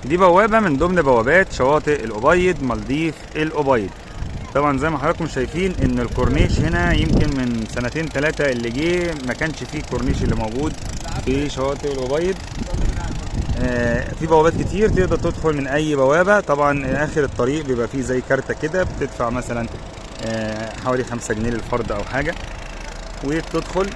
دي بوابة من ضمن بوابات شواطئ الأبيض، مالديف الأبيض. طبعا زي ما حضراتكم شايفين ان الكورنيش هنا يمكن من سنتين 3 اللي جه ما كانش فيه الكورنيش اللي موجود في شواطئ الأبيض. في بوابات كتير تقدر تدخل من اي بوابة. طبعا اخر الطريق بيبقى فيه زي كارتة كده، بتدفع مثلا حوالي 5 جنيه للفرد او حاجة وبتدخل.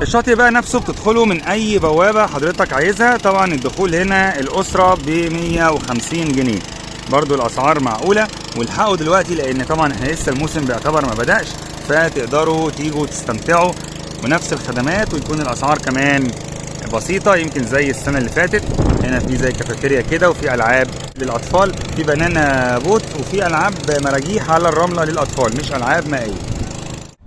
الشاطئ بقى نفسه بتدخله من اي بوابة حضرتك عايزها. طبعا الدخول هنا الاسرة ب 150 جنيه، برضو الاسعار معقولة. والحقوا دلوقتي لان طبعا احنا لسه الموسم بيعتبر ما بدأش، فتقدروا تيجوا تستمتعوا ونفس الخدمات، ويكون الاسعار كمان بسيطة يمكن زي السنة اللي فاتت. هنا في زي كافيتيريا كده، وفي العاب للاطفال، في بنانا بوت، وفي العاب مراجيح على الرملة للاطفال، مش العاب مائية.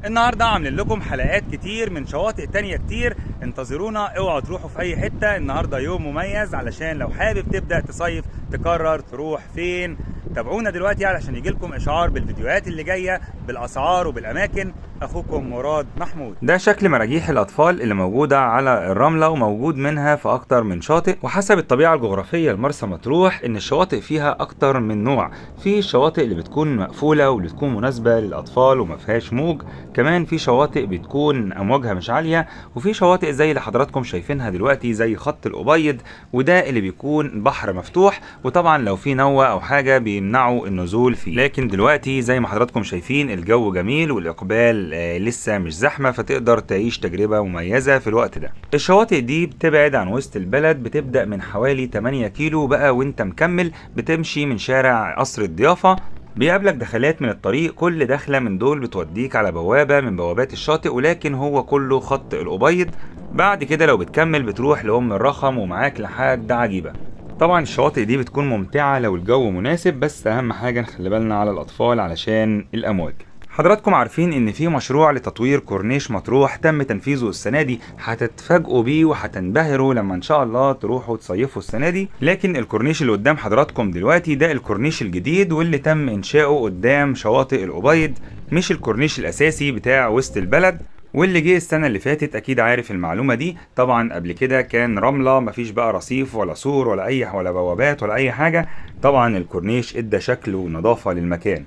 النهارده عاملين لكم حلقات كتير من شواطئ تانية كتير، انتظرونا. اوعوا تروحوا في اي حتة، النهارده يوم مميز علشان لو حابب تبدأ تصيف تقرر تروح فين. تابعونا دلوقتي علشان يجيلكم اشعار بالفيديوهات اللي جايه بالاسعار وبالاماكن. اخوكم مراد محمود. ده شكل مراجيح الاطفال اللي موجوده على الرمله، وموجود منها في اكتر من شاطئ. وحسب الطبيعه الجغرافيه لمرسى مطروح ان الشواطئ فيها اكتر من نوع. في الشواطئ اللي بتكون مقفوله واللي بتكون مناسبه للاطفال وما فيهاش موج، كمان في شواطئ بتكون امواجها مش عاليه، وفي شواطئ زي اللي حضراتكم شايفينها دلوقتي زي خط الأبيض، وده اللي بيكون بحر مفتوح، وطبعا لو في نوة او حاجه بيمنعوا النزول فيه. لكن دلوقتي زي ما حضراتكم شايفين الجو جميل والاقبال لسه مش زحمه، فتقدر تعيش تجربه مميزه في الوقت ده. الشواطئ دي بتبعد عن وسط البلد، بتبدا من حوالي 8 كيلو بقى، وانت مكمل بتمشي من شارع قصر الضيافه. بيقابلك دخلات من الطريق، كل دخله من دول بتوديك على بوابه من بوابات الشاطئ، ولكن هو كله خط الأبيض. بعد كده لو بتكمل بتروح لأم الرخم ومعاك لحد عجيبه. طبعا الشواطئ دي بتكون ممتعه لو الجو مناسب، بس اهم حاجه نخلي بالنا على الاطفال علشان الامواج. حضراتكم عارفين ان في مشروع لتطوير كورنيش مطروح تم تنفيذه السنه دي، هتتفاجئوا بيه وهتنبهروا لما ان شاء الله تروحوا تصيفوا السنه دي. لكن الكورنيش اللي قدام حضراتكم دلوقتي ده الكورنيش الجديد واللي تم انشاؤه قدام شواطئ الأبيض، مش الكورنيش الاساسي بتاع وسط البلد. واللي جه السنه اللي فاتت اكيد عارف المعلومه دي. طبعا قبل كده كان رمله، مفيش بقى رصيف ولا سور ولا بوابات ولا اي حاجه. طبعا الكورنيش ادى شكل ونظافه للمكان.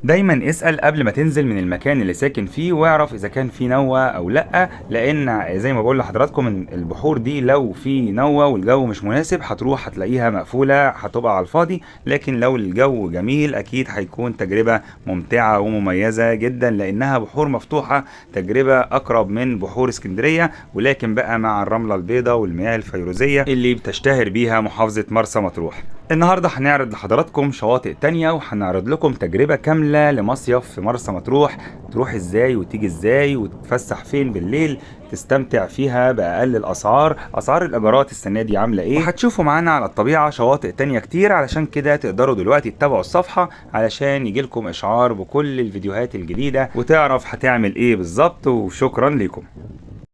دايما اسأل قبل ما تنزل من المكان اللي ساكن فيه، واعرف اذا كان في نوة او لا، لان زي ما بقول لحضراتكم ان البحور دي لو في نوة والجو مش مناسب هتروح هتلاقيها مقفولة، هتبقى على الفاضي. لكن لو الجو جميل اكيد هيكون تجربة ممتعة ومميزة جدا، لانها بحور مفتوحة، تجربة اقرب من بحور اسكندرية، ولكن بقى مع الرملة البيضاء والمياه الفيروزية اللي بتشتهر بيها محافظة مرسى مطروح. النهاردة هنعرض لحضراتكم شواطئ تانية، وهنعرض لكم تجربة كاملة لمصيف في مرسى مطروح، تروح ازاي وتيجي ازاي وتتفسح فين بالليل، تستمتع فيها بأقل الأسعار. أسعار الإيجارات السنة دي عاملة ايه، وهتشوفوا معانا على الطبيعة شواطئ تانية كتير. علشان كده تقدروا دلوقتي تتابعوا الصفحة علشان يجيلكم إشعار بكل الفيديوهات الجديدة، وتعرف هتعمل ايه بالظبط. وشكرا لكم.